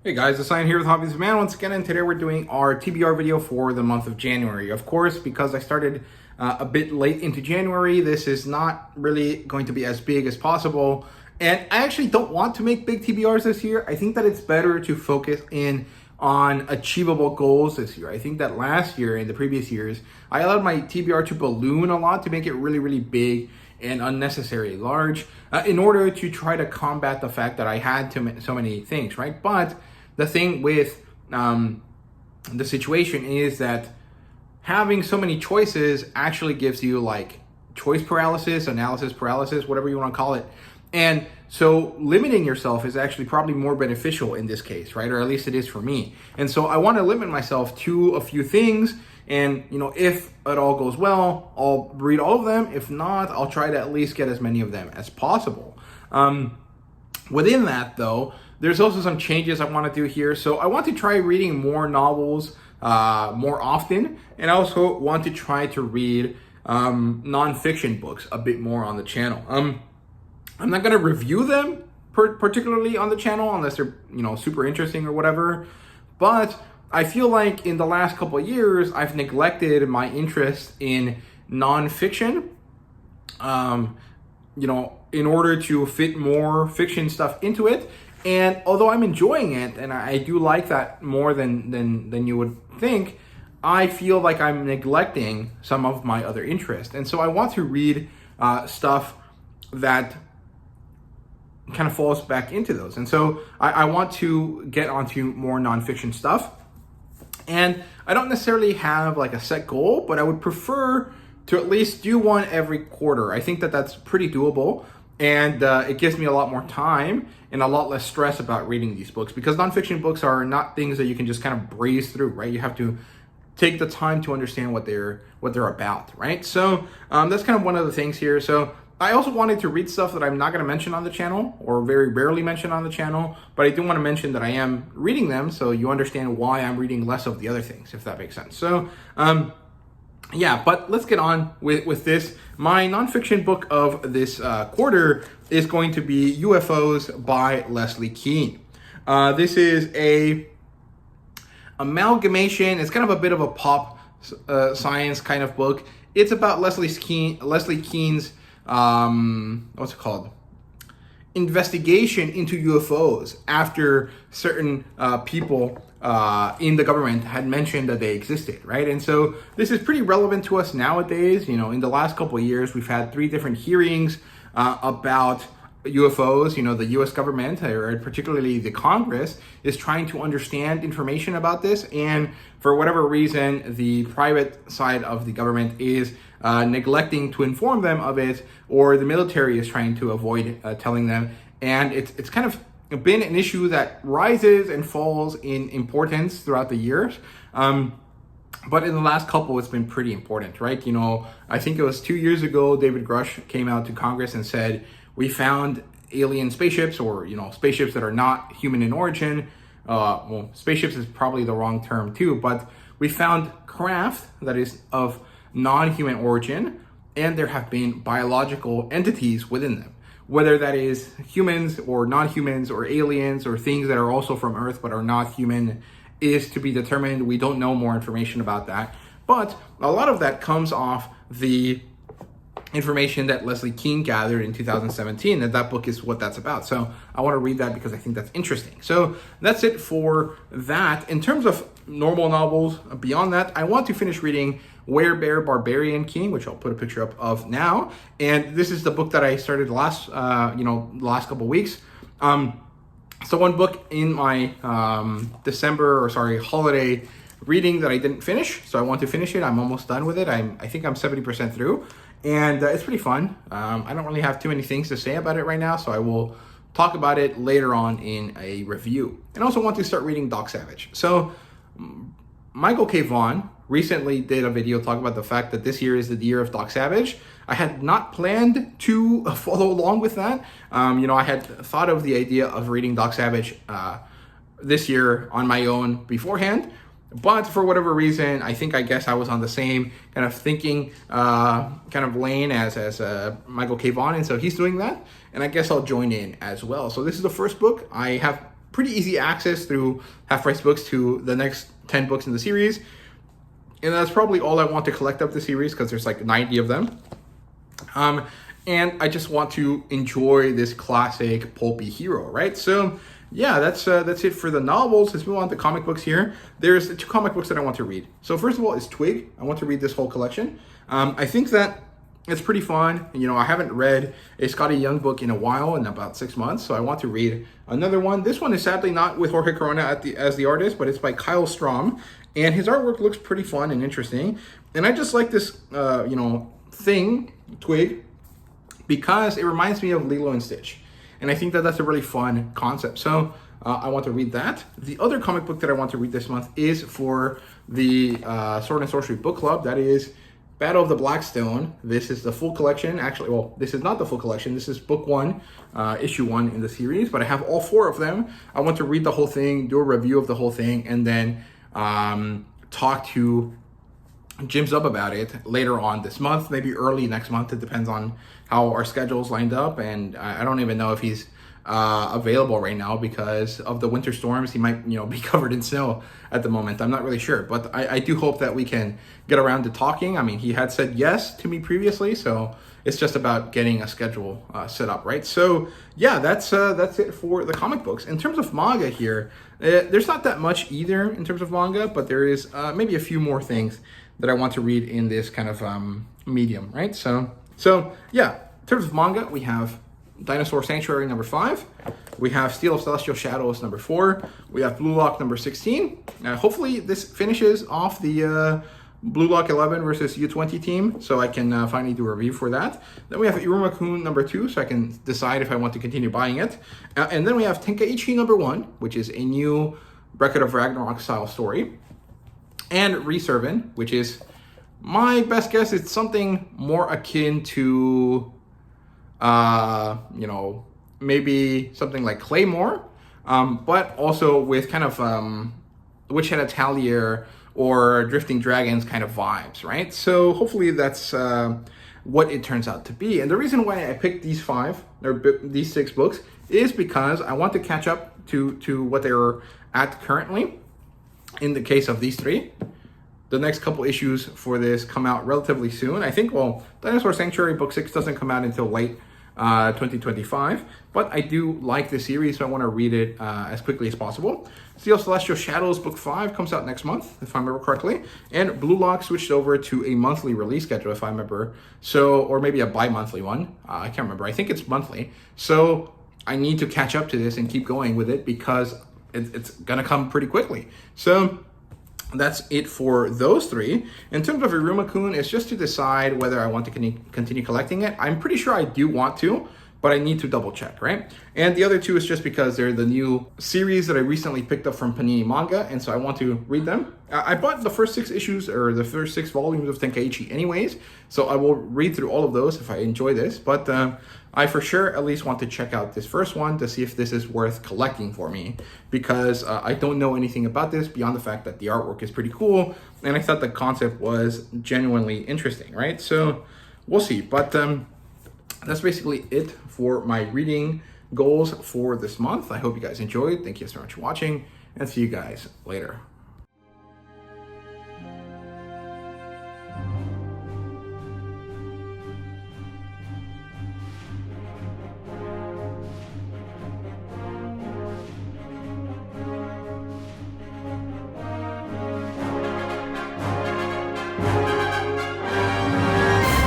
Hey guys, it's Ryan here with HobbiesofaMan once again, and today we're doing our TBR video for the month of January. Of course, because I started a bit late into January, this is not really going to be as big as possible. And I actually don't want to make big TBRs this year. I think that it's better to focus in on achievable goals this year. I think that last year and the previous years, I allowed my TBR to balloon a lot to make it really, really big and unnecessarily large in order to try to combat the fact that I had so many things, right? But the thing with the situation is that having so many choices actually gives you like choice paralysis, analysis paralysis, whatever you want to call it. And so limiting yourself is actually probably more beneficial in this case, right? Or at least it is for me. And so I want to limit myself to a few things. And, you know, if it all goes well, I'll read all of them. If not, I'll try to at least get as many of them as possible. Within that, though, there's also some changes I want to do here. So I want to try reading more novels more often. And I also want to try to read nonfiction books a bit more on the channel. I'm not going to review them particularly on the channel unless they're, you know, super interesting or whatever. But I feel like in the last couple of years, I've neglected my interest in nonfiction, you know, in order to fit more fiction stuff into it. And although I'm enjoying it, and I do like that more than you would think, I feel like I'm neglecting some of my other interests. And so I want to read stuff that kind of falls back into those. And so I want to get onto more nonfiction stuff. And I don't necessarily have like a set goal, but I would prefer to at least do one every quarter. I think that that's pretty doable. And it gives me a lot more time and a lot less stress about reading these books, because nonfiction books are not things that you can just kind of breeze through, right? You have to take the time to understand what they're about, right? So that's kind of one of the things here. So I also wanted to read stuff that I'm not going to mention on the channel, or very rarely mention on the channel, but I do want to mention that I am reading them, so you understand why I'm reading less of the other things, if that makes sense. So yeah, but let's get on with this. My nonfiction book of this quarter is going to be UFOs by Leslie Kean. This is a amalgamation. It's kind of a bit of a pop science kind of book. It's about Leslie Kean's what's it called? Investigation into UFOs after certain people in the government had mentioned that they existed, right? And so this is pretty relevant to us nowadays. You know, in the last couple of years, we've had 3 different hearings about UFOs. You know, the US government, or particularly the Congress, is trying to understand information about this. And for whatever reason, the private side of the government is neglecting to inform them of it, or the military is trying to avoid telling them. And it's kind of been an issue that rises and falls in importance throughout the years. But in the last couple, it's been pretty important, right? You know, I think it was 2 years ago, David Grush came out to Congress and said, we found alien spaceships, or, you know, spaceships that are not human in origin. Well, spaceships is probably the wrong term too, but we found craft that is of non-human origin, and there have been biological entities within them. Whether that is humans or non-humans or aliens or things that are also from Earth but are not human is to be determined. We don't know more information about that. But a lot of that comes off the information that Leslie Kean gathered in 2017, and that book is what that's about. So I want to read that because I think that's interesting. So that's it for that. In terms of normal novels, beyond that, I want to finish reading Werebear Barbarian King, which I'll put a picture up of now. And this is the book that I started last couple weeks. So one book in my holiday reading that I didn't finish. So I want to finish it. I'm almost done with it. I think I'm 70% through. And it's pretty fun. I don't really have too many things to say about it right now, so I will talk about it later on in a review. And also want to start reading Doc Savage. So Michael K. Vaughan recently did a video talking about the fact that this year is the year of Doc Savage. I had not planned to follow along with that. You know, I had thought of the idea of reading Doc Savage this year on my own beforehand. But for whatever reason, I guess I was on the same kind of thinking kind of lane as Michael K. Vaughan, and so he's doing that, and I guess I'll join in as well. So this is the first book. I have pretty easy access through Half Price Books to the next 10 books in the series. And that's probably all I want to collect of the series, because there's like 90 of them. And I just want to enjoy this classic pulpy hero, right? So yeah, that's it for the novels. Let's move on to comic books here. There's 2 comic books that I want to read. So first of all is Twig. I want to read this whole collection. I think that it's pretty fun. You know, I haven't read a Scotty Young book in a while, in about 6 months, so I want to read another one. This one is sadly not with Jorge Corona as the artist, but it's by Kyle Strom, and his artwork looks pretty fun and interesting. And I just like this, Twig, because it reminds me of Lilo and Stitch. And I think that that's a really fun concept. So I want to read that. The other comic book that I want to read this month is for the Sword and Sorcery Book Club. That is Battle of the Blackstone. This is the full collection. Actually, well, this is not the full collection. This is book 1, issue 1 in the series. But I have all 4 of them. I want to read the whole thing, do a review of the whole thing, and then talk to Jim Zub about it later on this month, maybe early next month. It depends on how our schedule's lined up, and I don't even know if he's available right now because of the winter storms. He might, be covered in snow at the moment. I'm not really sure, but I do hope that we can get around to talking. I mean, he had said yes to me previously, so it's just about getting a schedule set up, right? So yeah, that's it for the comic books. In terms of manga here, there's not that much either in terms of manga, but there is maybe a few more things that I want to read in this kind of medium, right? So yeah, in terms of manga, we have Dinosaur Sanctuary number 5. We have Steel of Celestial Shadows number 4. We have Blue Lock number 16. Hopefully this finishes off the Blue Lock 11 versus U20 team, so I can finally do a review for that. Then we have Iruma-kun number 2, so I can decide if I want to continue buying it. And then we have Tenkaichi number 1, which is a new Record of Ragnarok style story. And Reservin, which is, my best guess, it's something more akin to, maybe something like Claymore, but also with kind of Witch Head Atelier or Drifting Dragons kind of vibes, right? So hopefully that's what it turns out to be. And the reason why I picked these 6 books is because I want to catch up to what they're at currently. In the case of these 3, the next couple issues for this come out relatively soon. I think, Dinosaur Sanctuary book 6 doesn't come out until late 2025, but I do like the series, so I want to read it as quickly as possible. Steel Celestial Shadows book 5 comes out next month, if I remember correctly, and Blue Lock switched over to a monthly release schedule, if I remember, or maybe a bi-monthly one. I can't remember. I think it's monthly, so I need to catch up to this and keep going with it because it's gonna come pretty quickly. So that's it for those 3. In terms of Iruma-kun, it's just to decide whether I want to continue collecting it. I'm pretty sure I do want to, but I need to double check, right? And the other 2 is just because they're the new series that I recently picked up from Panini Manga, and so I want to read them. I bought the first 6 issues, or the first 6 volumes of Tenkaichi anyways, so I will read through all of those if I enjoy this, but I for sure at least want to check out this first one to see if this is worth collecting for me, because I don't know anything about this beyond the fact that the artwork is pretty cool, and I thought the concept was genuinely interesting, right? So we'll see, but that's basically it for my reading goals for this month. I hope you guys enjoyed. Thank you so much for watching, and see you guys later.